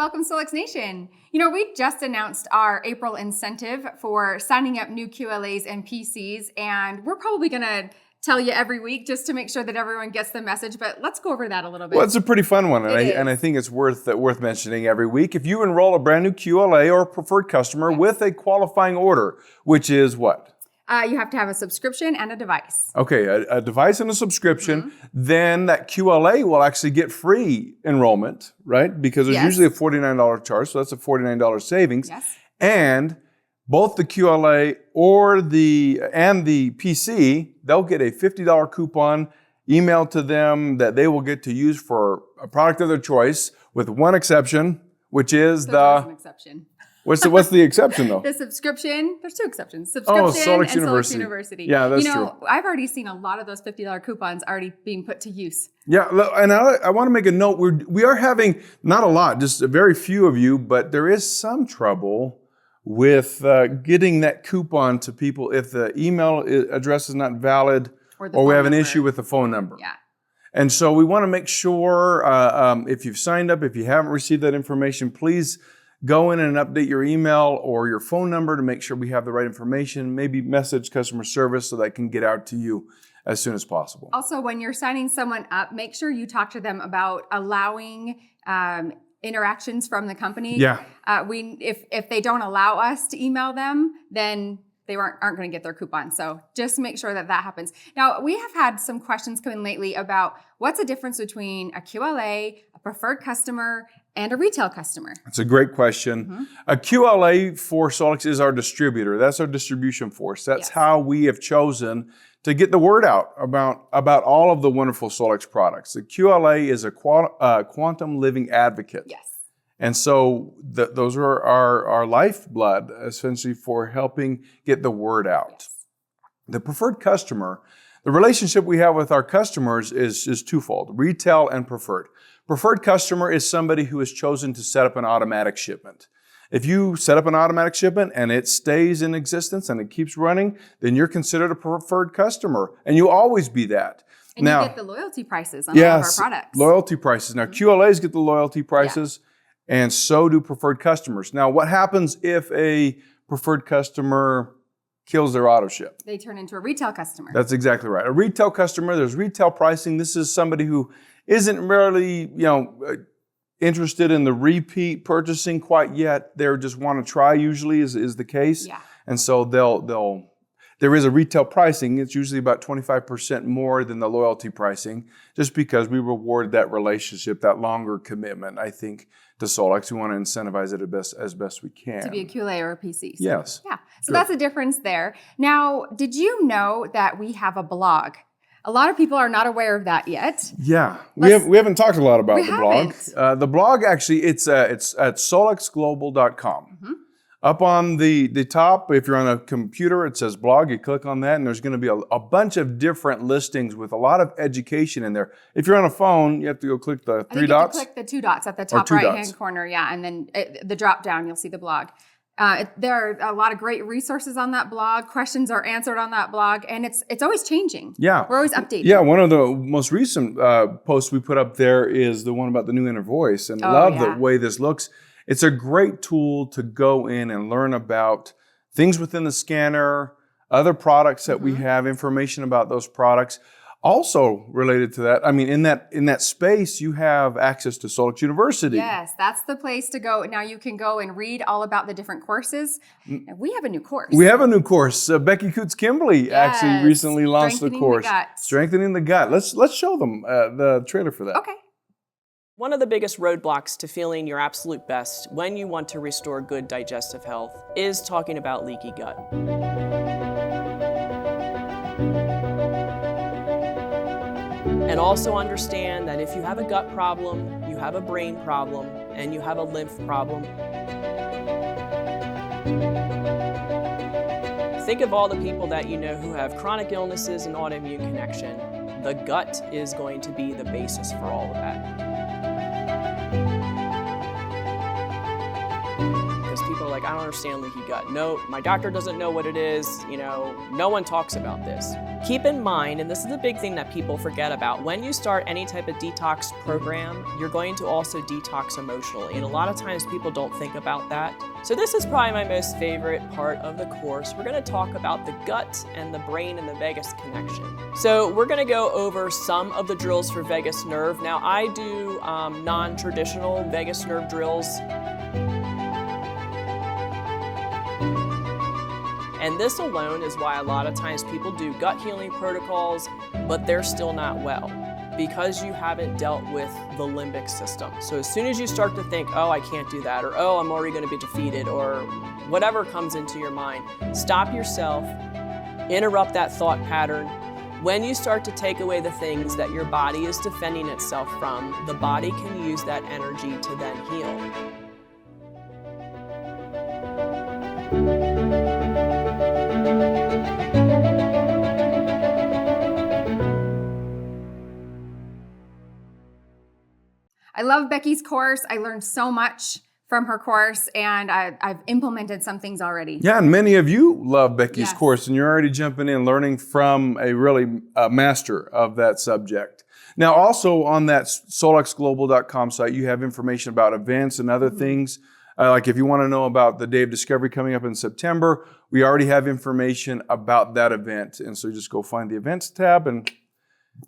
welcome Solix Nation. We just announced our April incentive for signing up new QLAs and PCs, and we're probably going to tell you every week just to make sure that everyone gets the message, but let's go over that a little bit. Well, it's a pretty fun one, and I think it's worth mentioning every week. If you enroll a brand new QLA or preferred customer with a qualifying order, which is what? You have to have a subscription and a device. Okay, a device and a subscription, then that QLA will actually get free enrollment, right? Because there's usually a $49 charge, so that's a $49 savings. Yes. And both the QLA or the PC, they'll get a $50 coupon emailed to them that they will get to use for a product of their choice, with one exception, which is There's an exception. What's the exception though? The subscription. There's two exceptions. Subscription Solix and University. Solix University. Yeah, that's true. I've already seen a lot of those $50 coupons already being put to use. Yeah, and I want to make a note. We are having, not a lot, just a very few of you, but there is some trouble with getting that coupon to people if the email address is not valid or we have an issue with the phone number. Yeah. And so we want to make sure if you've signed up, if you haven't received that information, please go in and update your email or your phone number to make sure we have the right information. Maybe message customer service so that can get out to you as soon as possible. Also, when you're signing someone up, make sure you talk to them about allowing interactions from the company. Yeah. If they don't allow us to email them, then they aren't going to get their coupon. So just make sure that happens. Now, we have had some questions come in lately about what's the difference between a QLA, a preferred customer, and a retail customer. That's a great question. A QLA for Solix is our distributor. That's our distribution force. That's how we have chosen to get the word out about all of the wonderful Solix products. The QLA is a quantum living advocate. Yes. And so those are our lifeblood, essentially, for helping get the word out. Yes. The preferred customer, the relationship we have with our customers is twofold, retail and preferred. Preferred customer is somebody who has chosen to set up an automatic shipment. If you set up an automatic shipment and it stays in existence and it keeps running, then you're considered a preferred customer, and you'll always be that. And now, you get the loyalty prices on all of our products. Loyalty prices. Now, QLAs get the loyalty prices, and so do preferred customers. Now, what happens if a preferred customer kills their auto ship? They turn into a retail customer. That's exactly right. A retail customer, there's retail pricing. This is somebody who isn't really, interested in the repeat purchasing quite yet. They just want to try, usually is the case. Yeah. And so there is a retail pricing. It's usually about 25% more than the loyalty pricing, just because we reward that relationship, that longer commitment, I think, to Solix. We want to incentivize it as best we can. To be a QLA or a PC. So, yes. Yeah. So that's the difference there. Now, did you know that we have a blog? A lot of people are not aware of that yet. Yeah, we haven't talked a lot about the blog. Haven't. The blog, actually, it's at solixglobal.com. Up on the top, if you're on a computer, it says blog. You click on that, and there's going to be a bunch of different listings with a lot of education in there. If you're on a phone, you have to go click the three dots. You have to click the two dots at the top right-hand corner, and then the drop down, you'll see the blog. There are a lot of great resources on that blog. Questions are answered on that blog, and it's always changing. Yeah. We're always updating. Yeah, one of the most recent posts we put up there is the one about the new inner voice, and love the way this looks. It's a great tool to go in and learn about things within the scanner, other products that we have, information about those products. Also related to that, in that space, you have access to Solix University. Yes, that's the place to go. Now you can go and read all about the different courses. We have a new course. We have a new course. Becky Coots-Kimberly actually recently launched the course. Strengthening the Gut. Let's show them the trailer for that. Okay. One of the biggest roadblocks to feeling your absolute best when you want to restore good digestive health is talking about leaky gut. And also understand that if you have a gut problem, you have a brain problem, and you have a lymph problem. Think of all the people that you know who have chronic illnesses and autoimmune connection. The gut is going to be the basis for all of that. Because people are like, I don't understand leaky gut. No, my doctor doesn't know what it is. No one talks about this. Keep in mind, and this is the big thing that people forget about, when you start any type of detox program, you're going to also detox emotionally. And a lot of times people don't think about that. So this is probably my most favorite part of the course. We're going to talk about the gut and the brain and the vagus connection. So we're going to go over some of the drills for vagus nerve. Now I do non-traditional vagus nerve drills. And this alone is why a lot of times people do gut healing protocols, but they're still not well, because you haven't dealt with the limbic system. So as soon as you start to think, oh, I can't do that, or oh, I'm already going to be defeated, or whatever comes into your mind, stop yourself, interrupt that thought pattern. When you start to take away the things that your body is defending itself from, the body can use that energy to then heal. I love Becky's course. I learned so much from her course, and I've implemented some things already. Yeah, and many of you love Becky's course, and you're already jumping in, learning from a really master of that subject. Now, also on that solexglobal.com site, you have information about events and other things. Like if you want to know about the Day of Discovery coming up in September, we already have information about that event. And so just go find the events tab and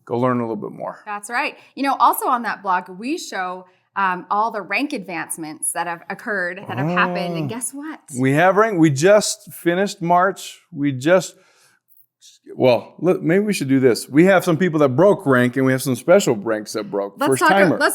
go learn a little bit more. That's right. Also on that blog, we show all the rank advancements that have occurred, that have happened. And guess what? We have rank. We just finished March. Maybe we should do this. We have some people that broke rank, and we have some special ranks that broke. Let's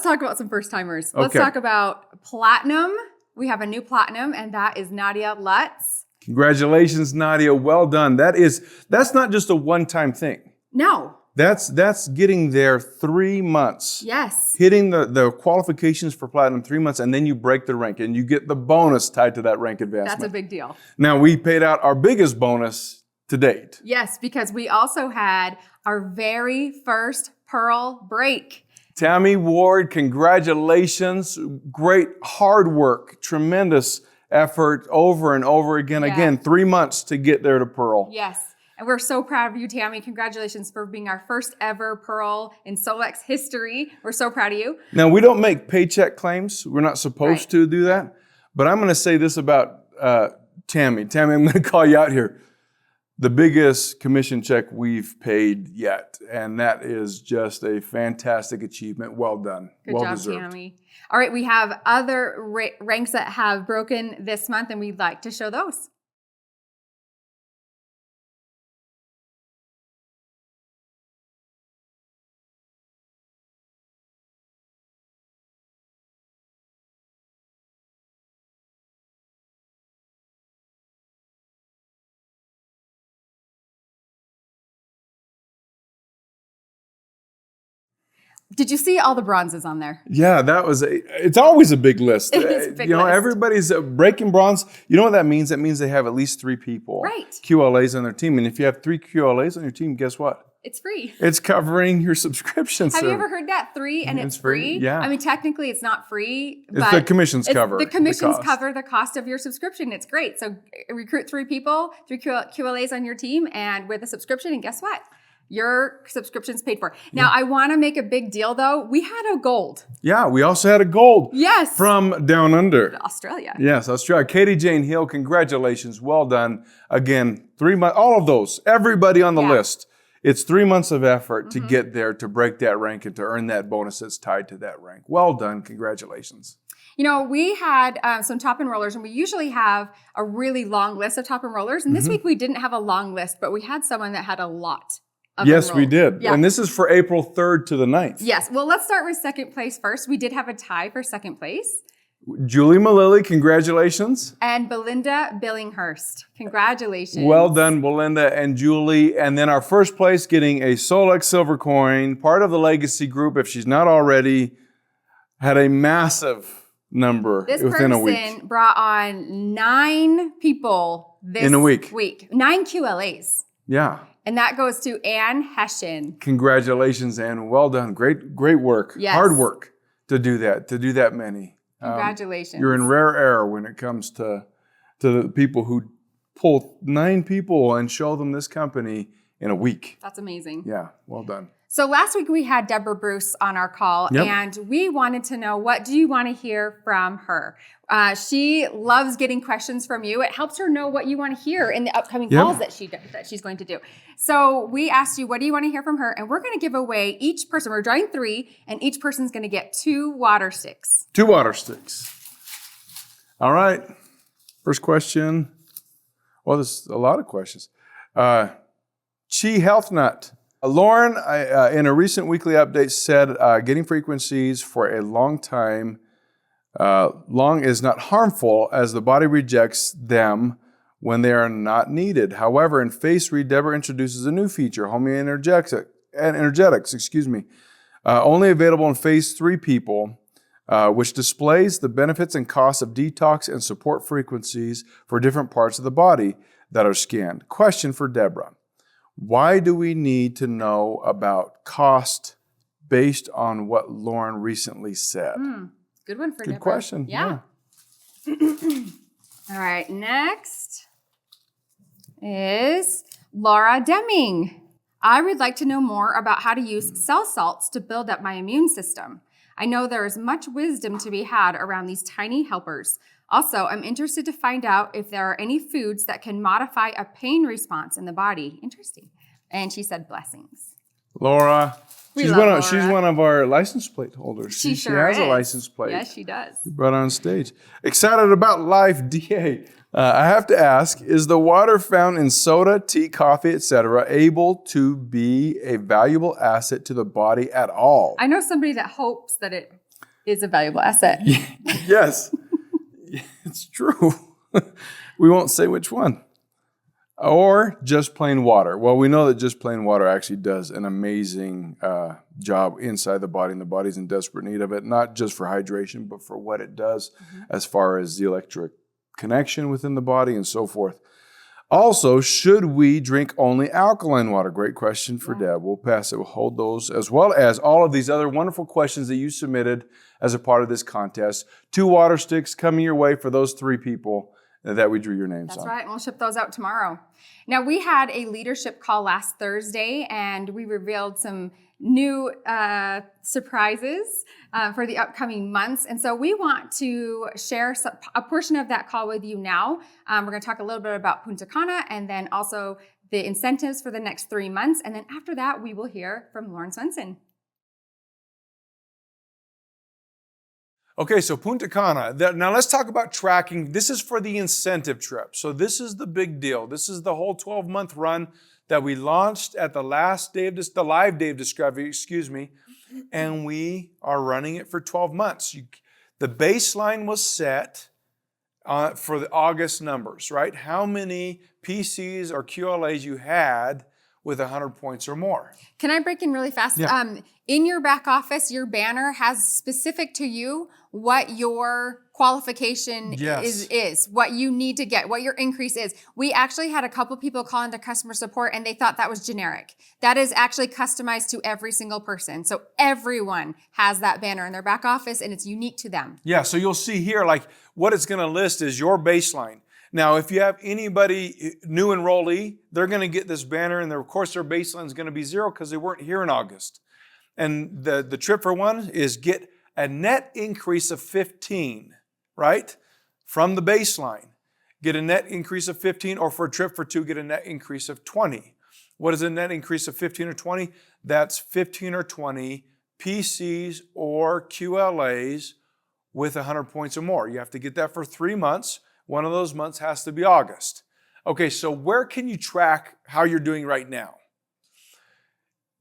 talk about some first timers. Let's talk about platinum. We have a new platinum, and that is Nadia Lutz. Congratulations, Nadia. Well done. That's not just a one-time thing. No. That's getting there 3 months. Yes. Hitting the qualifications for platinum 3 months, and then you break the rank, and you get the bonus tied to that rank advancement. That's a big deal. Now, we paid out our biggest bonus to date. Yes, because we also had our very first Pearl break. Tammy Ward, congratulations. Great hard work, tremendous effort over and over again. Yes. Again, 3 months to get there to Pearl. Yes. And we're so proud of you, Tammy. Congratulations for being our first ever Pearl in Solex history. We're so proud of you. Now, we don't make paycheck claims. We're not supposed to do that. But I'm going to say this about Tammy. Tammy, I'm going to call you out here. The biggest commission check we've paid yet. And that is just a fantastic achievement. Well done. Good job, deserved. Tammy. All right, we have other ranks that have broken this month, and we'd like to show those. Did you see all the bronzes on there? Yeah, it's always a big list. It is a big list. Everybody's breaking bronze. You know what that means? That means they have at least 3 people. Right. QLAs on their team. And if you have 3 QLAs on your team, guess what? It's free. It's covering your subscription. Have you ever heard that? 3 and it's free? Yeah. I mean, technically it's not free, It's but the commissions cover. The commissions cover the cost of your subscription. It's great. So recruit 3 people, 3 QLAs on your team, and with a subscription, and guess what? Your subscription's paid for. Now, I want to make a big deal, though. We had a gold. Yeah, we also had a gold. Yes. From Down Under. Australia. Yes, Australia. Katie Jane Hill, congratulations. Well done. Again, 3 months, all of those, everybody on the list. It's 3 months of effort to get there, to break that rank, and to earn that bonus that's tied to that rank. Well done. Congratulations. We had some top enrollers, and we usually have a really long list of top enrollers. And this week we didn't have a long list, but we had someone that had a lot. Yes, we did. Yeah. And this is for April 3rd to the 9th. Yes. Well, let's start with second place first. We did have a tie for second place. Julie Malilly, congratulations. And Belinda Billinghurst, congratulations. Well done, Belinda and Julie. And then our first place getting a Solex silver coin, part of the Legacy group, if she's not already, had a massive number within a week. This person brought on 9 people in a week. 9 QLAs. Yeah. And that goes to Ann Hessian. Congratulations, Ann. Well done. Great work. Yes. Hard work to do that many. Congratulations. You're in rare air when it comes to to the people who pull 9 people and show them this company in a week. That's amazing. Yeah, well done. So last week we had Deborah Bruce on our call, and we wanted to know, what do you want to hear from her? She loves getting questions from you. It helps her know what you want to hear in the upcoming calls that she's going to do. So we asked you, what do you want to hear from her? And we're going to give away each person. We're drawing 3, and each person's going to get 2 water sticks. 2 water sticks. All right. First question. Well, there's a lot of questions. Chi Health Nut. Loran, in a recent weekly update, said getting frequencies for a long time long is not harmful as the body rejects them when they are not needed. However, in Face Read, Deborah introduces a new feature, homeoenergetics, only available in Phase 3 people, which displays the benefits and costs of detox and support frequencies for different parts of the body that are scanned. Question for Deborah. Why do we need to know about cost based on what Loran recently said? Good one for Deborah. Good question. Yeah. All right, next is Laura Deming. I would like to know more about how to use cell salts to build up my immune system. I know there is much wisdom to be had around these tiny helpers. Also, I'm interested to find out if there are any foods that can modify a pain response in the body. Interesting. And she said blessings. Laura, she's Laura. one of our license plate holders. She sure has is. a license plate. Yes, she does. We brought her on stage. Excited about Life DA. I have to ask, is the water found in soda, tea, coffee, etc., able to be a valuable asset to the body at all? I know somebody that hopes that it is a valuable asset. Yes. It's true. We won't say which one. Or just plain water. Well, we know that just plain water actually does an amazing job inside the body, and the body's in desperate need of it, not just for hydration, but for what it does as far as the electric connection within the body and so forth. Also, should we drink only alkaline water? Great question for Deb. We'll pass it. We'll hold those, as well as all of these other wonderful questions that you submitted as a part of this contest. 2 water sticks coming your way for those 3 people that we drew your names on. That's right. We'll ship those out tomorrow. Now, we had a leadership call last Thursday, and we revealed some new surprises for the upcoming months. And so we want to share a portion of that call with you now. We're going to talk a little bit about Punta Cana, and then also the incentives for the next 3 months. And then after that, we will hear from Loran Swensen. Okay, so Punta Cana. Now let's talk about tracking. This is for the incentive trip. So this is the big deal. This is the whole 12-month run that we launched at the last day of the live day of discovery, and we are running it for 12 months. The baseline was set for the August numbers, right? How many PCs or QLAs you had with 100 points or more. Can I break in really fast? Yeah. In your back office, your banner has specific to you what your qualification is, what you need to get, what your increase is. We actually had a couple people call into customer support and they thought that was generic. That is actually customized to every single person. So everyone has that banner in their back office and it's unique to them. Yeah, so you'll see here, like what it's gonna list is your baseline. Now, if you have anybody new enrollee, they're gonna get this banner and of course their baseline is gonna be 0 because they weren't here in August. And the trip for one is get a net increase of 15, right? From the baseline. Get a net increase of 15, or for a trip for 2, get a net increase of 20. What is a net increase of 15 or 20? That's 15 or 20 PCs or QLAs with 100 points or more. You have to get that for 3 months. One of those months has to be August. Okay, so where can you track how you're doing right now?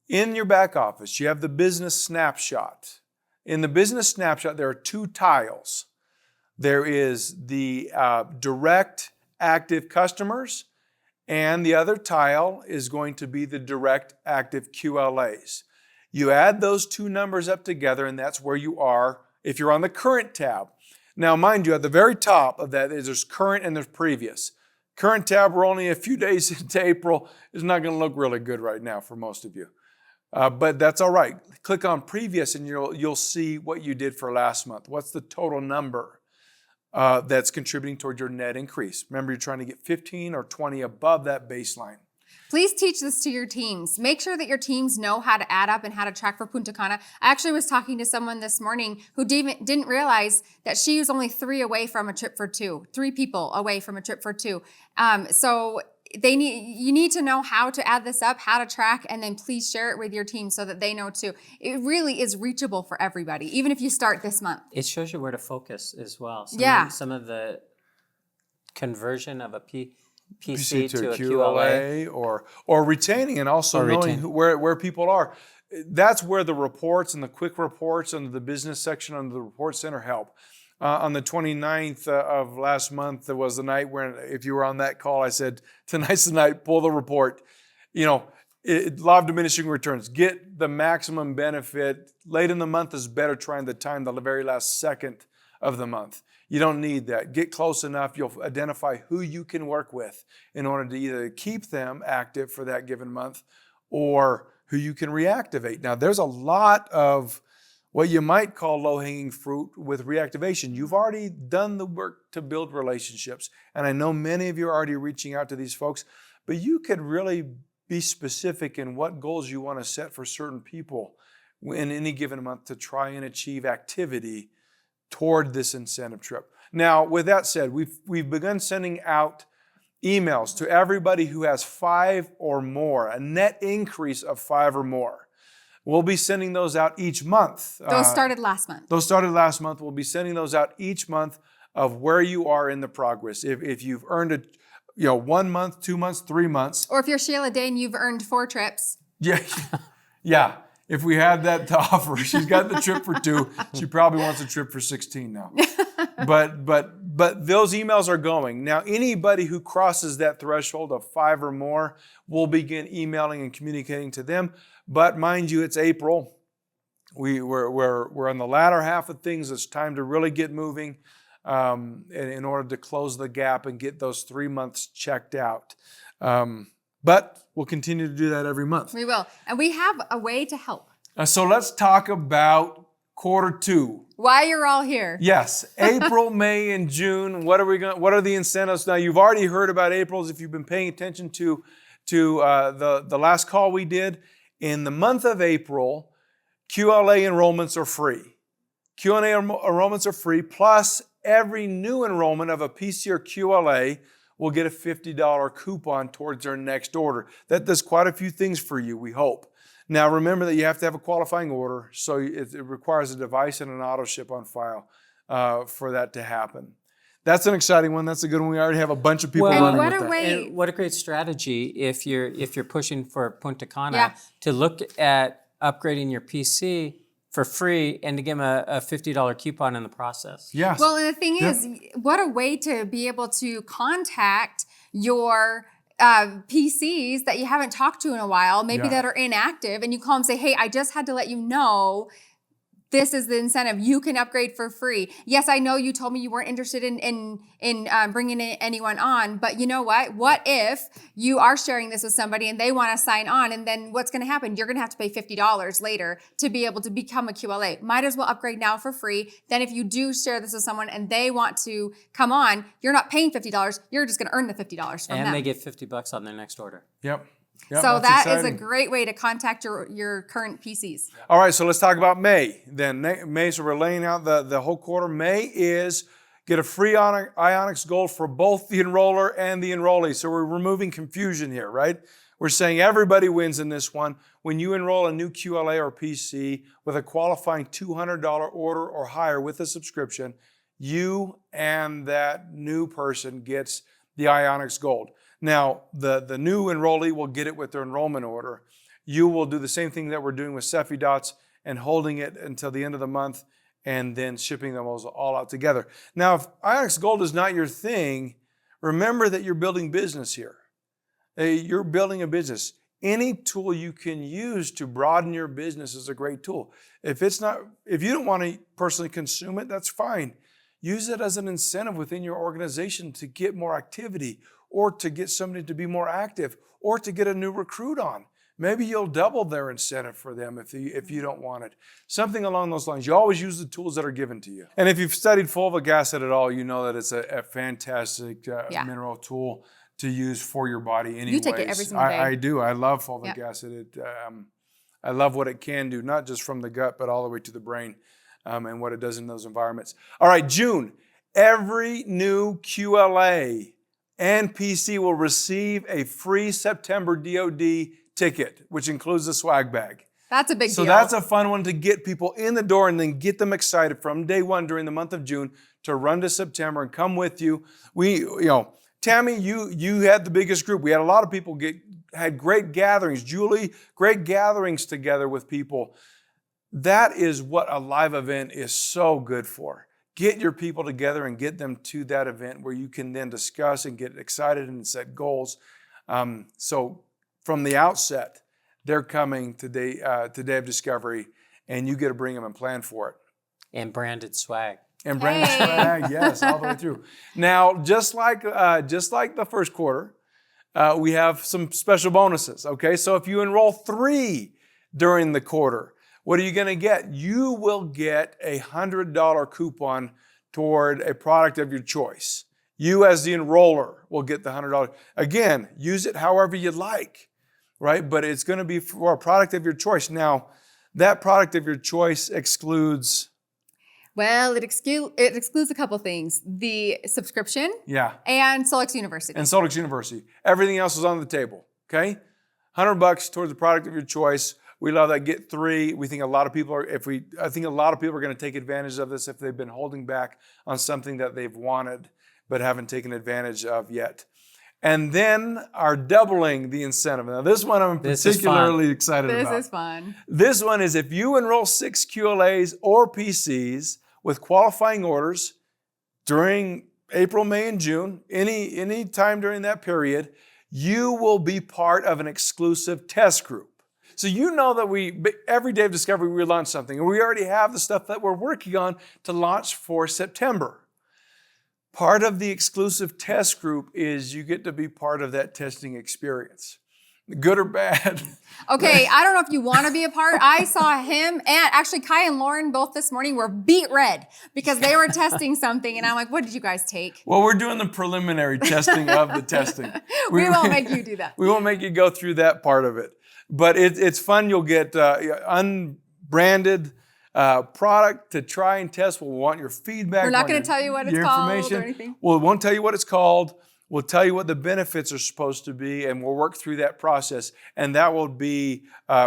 In your back office, you have the business snapshot. In the business snapshot, there are 2 tiles. There is the direct active customers, and the other tile is going to be the direct active QLAs. You add those 2 numbers up together, and that's where you are if you're on the current tab. Now, mind you, at the very top of that is there's current and there's previous. Current tab, we're only a few days into April. It's not going to look really good right now for most of you. But that's all right. Click on previous and you'll see what you did for last month. What's the total number that's contributing toward your net increase. Remember, you're trying to get 15 or 20 above that baseline. Please teach this to your teams. Make sure that your teams know how to add up and how to track for Punta Cana. I actually was talking to someone this morning who didn't realize that she was only 3 away from a trip for 2. 3 people away from a trip for 2. So you need to know how to add this up, how to track, and then please share it with your team so that they know too. It really is reachable for everybody, even if you start this month. It shows you where to focus as well. Some of the conversion of a PC to a QLA or retaining, and also knowing where people are. That's where the reports and the quick reports under the business section under the report center help. On the 29th of last month, there was the night when, if you were on that call, I said, tonight's the night, pull the report. Law of diminishing returns. Get the maximum benefit. Late in the month is better trying to time the very last second of the month. You don't need that. Get close enough. You'll identify who you can work with in order to either keep them active for that given month or who you can reactivate. Now, there's a lot of what you might call low-hanging fruit with reactivation. You've already done the work to build relationships, and I know many of you are already reaching out to these folks, but you could really be specific in what goals you want to set for certain people in any given month to try and achieve activity toward this incentive trip. Now, with that said, we've begun sending out emails to everybody who has 5 or more, a net increase of 5 or more. We'll be sending those out each month. Those started last month. We'll be sending those out each month of where you are in the progress. If you've earned it, 1 month, 2 months, 3 months. Or if you're Sheila Day and you've earned 4 trips. Yeah. If we had that to offer, she's got the trip for 2. She probably wants a trip for 16 now. But those emails are going. Now, anybody who crosses that threshold of 5 or more, we'll begin emailing and communicating to them. But mind you, it's April. We're on the latter half of things. It's time to really get moving in order to close the gap and get those 3 months checked out. But we'll continue to do that every month. We will. And we have a way to help. So let's talk about quarter 2. Why you're all here. Yes. April, May, and June. What are the incentives? Now, you've already heard about April's if you've been paying attention to the last call we did. In the month of April, QLA enrollments are free. QLA enrollments are free, plus every new enrollment of a PC or QLA will get a $50 coupon towards their next order. That does quite a few things for you, we hope. Now, remember that you have to have a qualifying order, so it requires a device and an auto ship on file for that to happen. That's an exciting one. That's a good one. We already have a bunch of people running with that. And what a great strategy if you're pushing for Punta Cana to look at upgrading your PC for free and to give them a $50 coupon in the process. Yes. Well, and the thing is, what a way to be able to contact your PCs that you haven't talked to in a while, maybe that are inactive, and you call them and say, hey, I just had to let you know this is the incentive. You can upgrade for free. Yes, I know you told me you weren't interested in bringing anyone on, but you know what? What if you are sharing this with somebody and they want to sign on, and then what's going to happen? You're going to have to pay $50 later to be able to become a QLA. Might as well upgrade now for free. Then if you do share this with someone and they want to come on, you're not paying $50. You're just going to earn the $50 from them. And they get $50 on their next order. Yep. So that is a great way to contact your current PCs. All right, so let's talk about May. Then May, so we're laying out the whole quarter. May is get a free Ionics Gold for both the enroller and the enrollee. So we're removing confusion here, right? We're saying everybody wins in this one. When you enroll a new QLA or PC with a qualifying $200 order or higher with a subscription, you and that new person gets the Ionics Gold. Now, the new enrollee will get it with their enrollment order. You will do the same thing that we're doing with Cephi Dots and holding it until the end of the month and then shipping them all out together. Now, if Ionics Gold is not your thing, remember that you're building business here. You're building a business. Any tool you can use to broaden your business is a great tool. If you don't want to personally consume it, that's fine. Use it as an incentive within your organization to get more activity, or to get somebody to be more active, or to get a new recruit on. maybe you'll double their incentive for them if you don't want it. Something along those lines. You always use the tools that are given to you. And if you've studied fulvic acid at all, you know that it's a fantastic mineral tool to use for your body anyways. You take it every single day. I do. I love fulvic acid. I love what it can do, not just from the gut, but all the way to the brain and what it does in those environments. All right, June. Every new QLA and PC will receive a free September DoD ticket, which includes a swag bag. That's a big deal. So that's a fun one to get people in the door and then get them excited from day one during the month of June to run to September and come with you. Tammy, you had the biggest group. We had a lot of people had great gatherings. Julie, great gatherings together with people. That is what a live event is so good for. Get your people together and get them to that event where you can then discuss and get excited and set goals. So from the outset, they're coming to Day of Discovery, and you get to bring them and plan for it. And branded swag. And branded swag, yes, all the way through. Now, just like the first quarter, we have some special bonuses. Okay, so if you enroll 3 during the quarter, what are you going to get? You will get a $100 coupon toward a product of your choice. You as the enroller will get the $100. Again, use it however you like, right? But it's going to be for a product of your choice. Now, that product of your choice excludes... Well, it excludes a couple things. The subscription and Solix University. And Solix University. Everything else is on the table, okay? $100 towards the product of your choice. We love that. Get 3. We think a lot of people are going to take advantage of this if they've been holding back on something that they've wanted but haven't taken advantage of yet. And then are doubling the incentive. Now, this one I'm particularly excited about. This is fun. This one is if you enroll 6 QLAs or PCs with qualifying orders during April, May, and June, any time during that period, you will be part of an exclusive test group. So you know that every Day of Discovery we launch something, and we already have the stuff that we're working on to launch for September. Part of the exclusive test group is you get to be part of that testing experience, good or bad. Okay, I don't know if you want to be a part. I saw him and actually Kai and Loran both this morning were beet red because they were testing something, and I'm like, what did you guys take? Well, we're doing the preliminary testing of the testing. We won't make you do that. We won't make you go through that part of it. But it's fun. You'll get unbranded product to try and test. We'll want your feedback. We're not going to tell you what it's called or anything. We won't tell you what it's called. We'll tell you what the benefits are supposed to be, and we'll work through that process. And that will be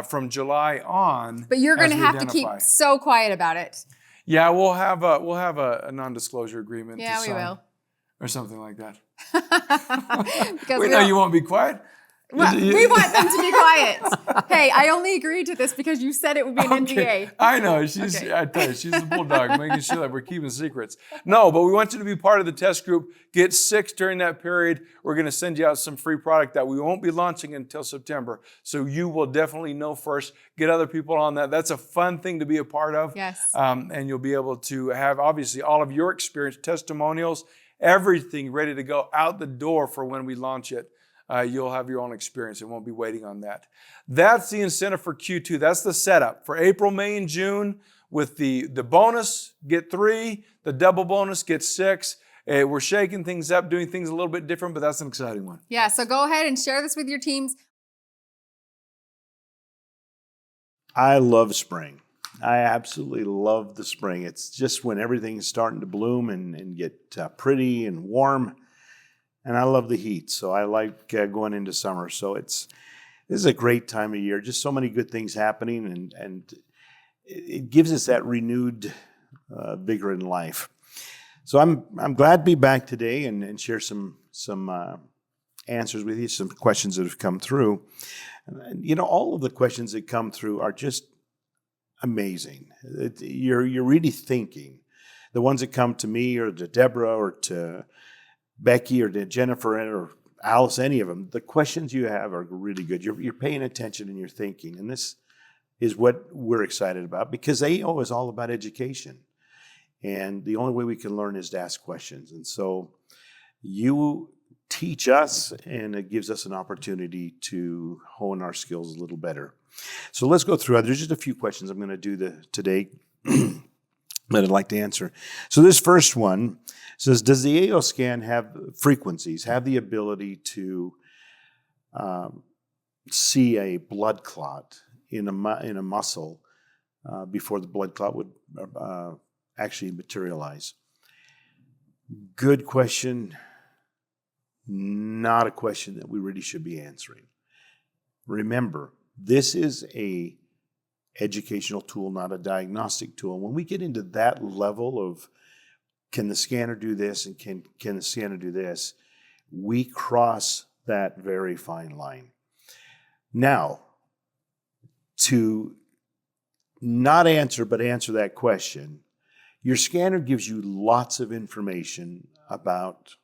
from July on. But you're going to have to keep so quiet about it. Yeah, we'll have a non-disclosure agreement. Yeah, we will. Or something like that. Because we know you won't be quiet. Well, we want them to be quiet. Hey, I only agreed to this because you said it would be an NDA. I know. I tell you, she's the bulldog, making sure that we're keeping secrets. No, but we want you to be part of the test group. Get 6 during that period. We're going to send you out some free product that we won't be launching until September. So you will definitely know first. Get other people on that. That's a fun thing to be a part of. Yes. And you'll be able to have, obviously, all of your experience, testimonials, everything ready to go out the door for when we launch it. You'll have your own experience and won't be waiting on that. That's the incentive for Q2. That's the setup for April, May, and June. With the bonus, get 3. The double bonus, get 6. We're shaking things up, doing things a little bit different, but that's an exciting one. Yeah, so go ahead and share this with your teams. I love spring. I absolutely love the spring. It's just when everything's starting to bloom and get pretty and warm. And I love the heat, so I like going into summer. So this is a great time of year. Just so many good things happening, and it gives us that renewed vigor in life. So I'm glad to be back today and share some answers with you, some questions that have come through. And, all of the questions that come through are just amazing. You're really thinking. The ones that come to me or to Deborah or to Becky or to Jennifer or Alice, any of them, the questions you have are really good. You're paying attention and you're thinking. And this is what we're excited about because AO is all about education. And the only way we can learn is to ask questions. And so you teach us, and it gives us an opportunity to hone our skills a little better. So let's go through. There's just a few questions I'm going to do today that I'd like to answer. So this first one says, does the AO scan have frequencies, have the ability to see a blood clot in a muscle before the blood clot would actually materialize? Good question. Not a question that we really should be answering. Remember, this is a educational tool, not a diagnostic tool. When we get into that level of can the scanner do this and can the scanner do this, we cross that very fine line. Now, to not answer, but answer that question, your scanner gives you lots of information about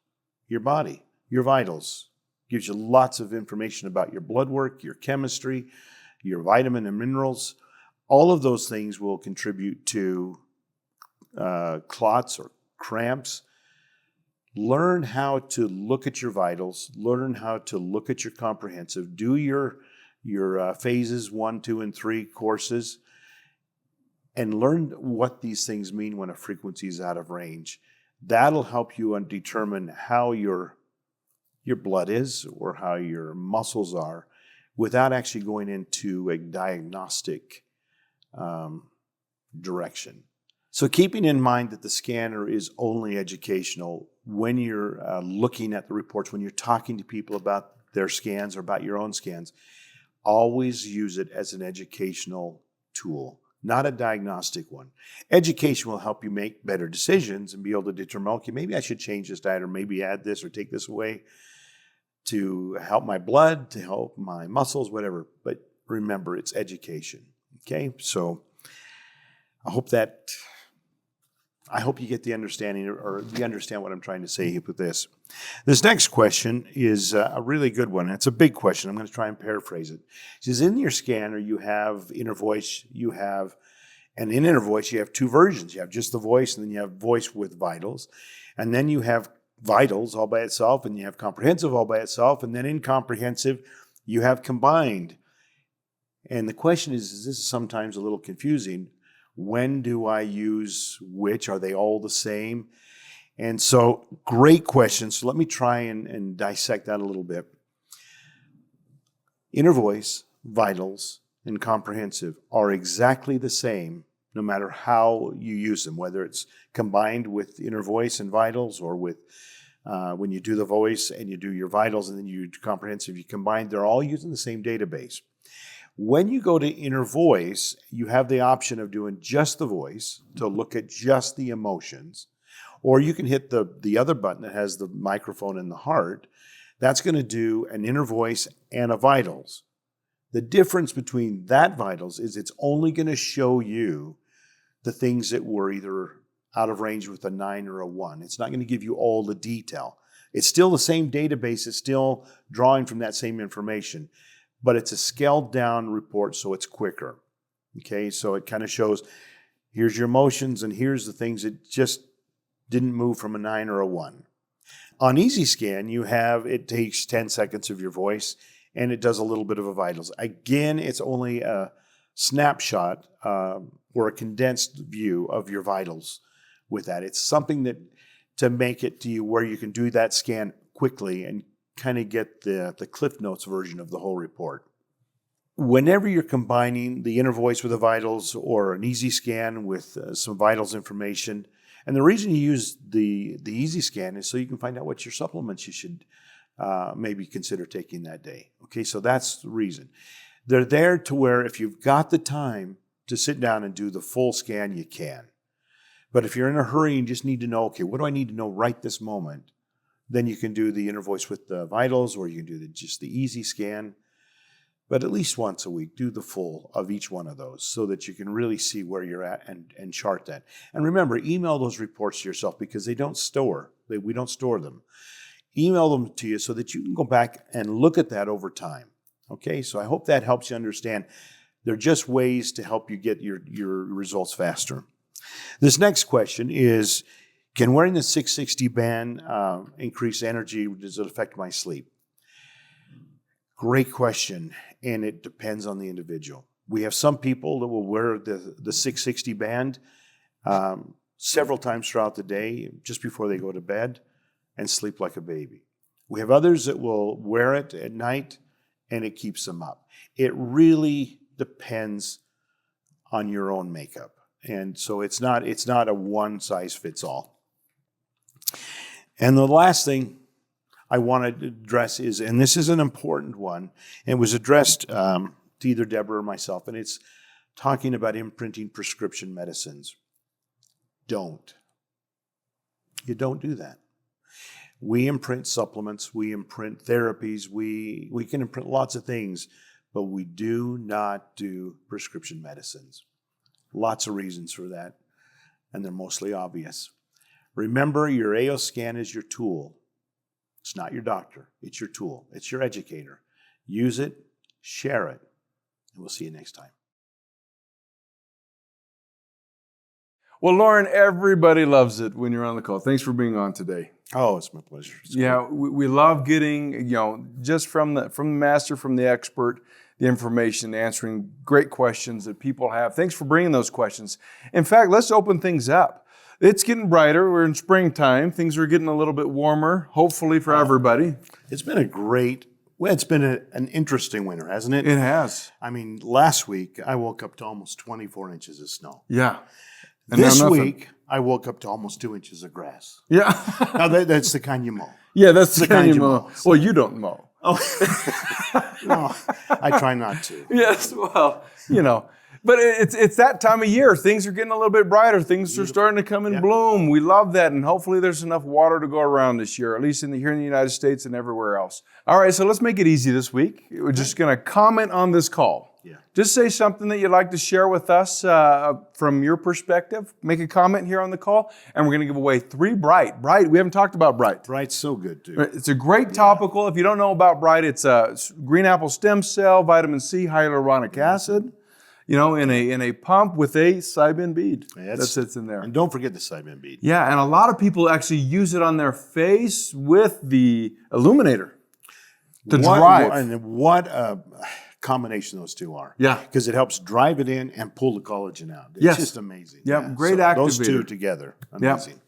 your body, your vitals. Gives you lots of information about your blood work, your chemistry, your vitamin and minerals. All of those things will contribute to clots or cramps. Learn how to look at your vitals. Learn how to look at your comprehensive. Do your phases 1, 2, and 3 courses, and learn what these things mean when a frequency is out of range. That'll help you determine how your blood is or how your muscles are without actually going into a diagnostic direction. So keeping in mind that the scanner is only educational, when you're looking at the reports, when you're talking to people about their scans or about your own scans, always use it as an educational tool, not a diagnostic one. Education will help you make better decisions and be able to determine, okay, maybe I should change this diet or maybe add this or take this away to help my blood, to help my muscles, whatever. But remember, it's education. Okay, so I hope you get the understanding, or you understand what I'm trying to say with this. This next question is a really good one. It's a big question. I'm going to try and paraphrase it. It says, in your scanner, you have inner voice, and in inner voice, you have 2 versions. You have just the voice, and then you have voice with vitals. And then you have vitals all by itself, and you have comprehensive all by itself. And then in comprehensive, you have combined. And the question is this is sometimes a little confusing. When do I use which? Are they all the same? And so, great question. So let me try and dissect that a little bit. Inner voice, vitals, and comprehensive are exactly the same no matter how you use them, whether it's combined with inner voice and vitals or with when you do the voice and you do your vitals and then you do comprehensive, you combine, they're all using the same database. When you go to inner voice, you have the option of doing just the voice to look at just the emotions, or you can hit the other button that has the microphone and the heart. That's going to do an inner voice and a vitals. The difference between that vitals is it's only going to show you the things that were either out of range with a 9 or a 1. It's not going to give you all the detail. It's still the same database. It's still drawing from that same information. But it's a scaled down report, so it's quicker. Okay, so it kind of shows, here's your emotions, and here's the things that just didn't move from a 9 or a 1. On Easy Scan, it takes 10 seconds of your voice, and it does a little bit of a vitals. Again, it's only a snapshot or a condensed view of your vitals with that. It's something that to make it to you where you can do that scan quickly and kind of get the Cliff Notes version of the whole report. Whenever you're combining the inner voice with the vitals or an Easy Scan with some vitals information, and the reason you use the Easy Scan is so you can find out what your supplements you should maybe consider taking that day. Okay, so that's the reason. They're there to where if you've got the time to sit down and do the full scan, you can. But if you're in a hurry and just need to know, okay, what do I need to know right this moment? Then you can do the inner voice with the vitals, or you can do just the Easy Scan. But at least once a week, do the full of each one of those so that you can really see where you're at and chart that. And remember, email those reports to yourself because we don't store them. Email them to you so that you can go back and look at that over time. Okay, so I hope that helps you understand. They're just ways to help you get your results faster. This next question is, Can wearing the 660 band increase energy? Does it affect my sleep? Great question, and it depends on the individual. We have some people that will wear the 660 band several times throughout the day, just before they go to bed, and sleep like a baby. We have others that will wear it at night, and it keeps them up. It really depends on your own makeup, and so it's not a one size fits all. And the last thing I want to address is, and this is an important one, and it was addressed to either Deborah or myself, and it's talking about imprinting prescription medicines. You don't do that. We imprint supplements, we imprint therapies, we can imprint lots of things, but we do not do prescription medicines. Lots of reasons for that, and they're mostly obvious. Remember, your AO scan is your tool. It's not your doctor. It's your tool. It's your educator. Use it, share it, and we'll see you next time. Well, Loran, everybody loves it when you're on the call. Thanks for being on today. Oh, it's my pleasure. It's yeah, we love getting, just from the master, from the expert, the information, answering great questions that people have. Thanks for bringing those questions. In fact, let's open things up. It's getting brighter. We're in springtime. Things are getting a little bit warmer, hopefully for everybody. It's been an interesting winter, hasn't it? It has. I mean, last week I woke up to almost 24 inches of snow. Yeah. And this week I woke up to almost 2 inches of grass. Yeah. Now that's the kind you mow. Yeah, that's the kind you mow. Well, you don't mow. Oh, no, I try not to. Yes, well, But it's that time of year. Things are getting a little bit brighter. Things are starting to come in bloom. We love that, and hopefully there's enough water to go around this year, at least here in the United States and everywhere else. All right, so let's make it easy this week. We're just going to comment on this call. Yeah. Just say something that you'd like to share with us from your perspective. Make a comment here on the call, and we're going to give away 3 Bright. Bright, we haven't talked about Bright. Bright's so good, too. It's a great topical. If you don't know about Bright, it's green apple stem cell, vitamin C, hyaluronic acid. In a pump with a Sibin bead that sits in there. And don't forget the Sibin bead. Yeah, and a lot of people actually use it on their face with the illuminator to drive. And what a combination those two are. Yeah. Because it helps drive it in and pull the collagen out. It's just amazing. Yeah, great activator. Those two together, amazing. Yep.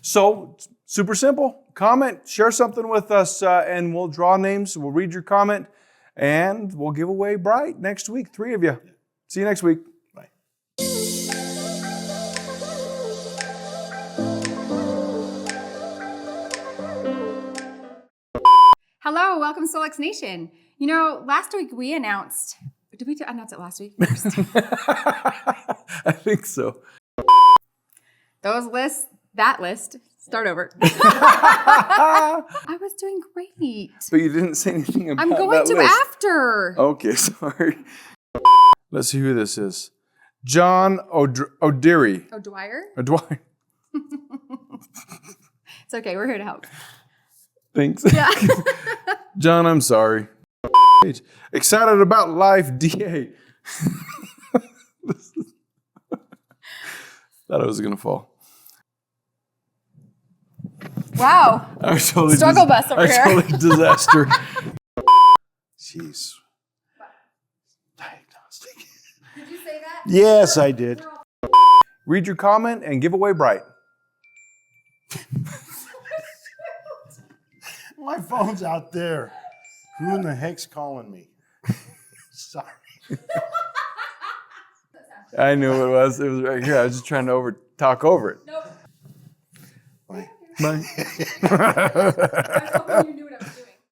So, super simple. Comment, share something with us, and we'll draw names. We'll read your comment, and we'll give away Bright next week, 3 of you. Yeah. See you next week. Bye. Hello, welcome to Solex Nation. Last week we announced, did we announce it last week? I think so. That list, start over. I was doing great. But you didn't say anything about I'm going to list. after. Okay, sorry. Let's see who this is. John O'Deary. O'Dwyer? O'Dwyer. It's okay, we're here to help. Thanks. Yeah. John, I'm sorry. Excited about life, DA. Thought I was going to fall. Wow. Struggle bus over here. Totally disaster. Jeez. Did you say that? Yes, I did. Read your comment and give away Bright. My phone's out there. Who in the heck's calling me? Sorry. I knew it was. It was right here. I was just trying to talk over it. Nope. Bye. Bye. I was hoping you knew what I was doing.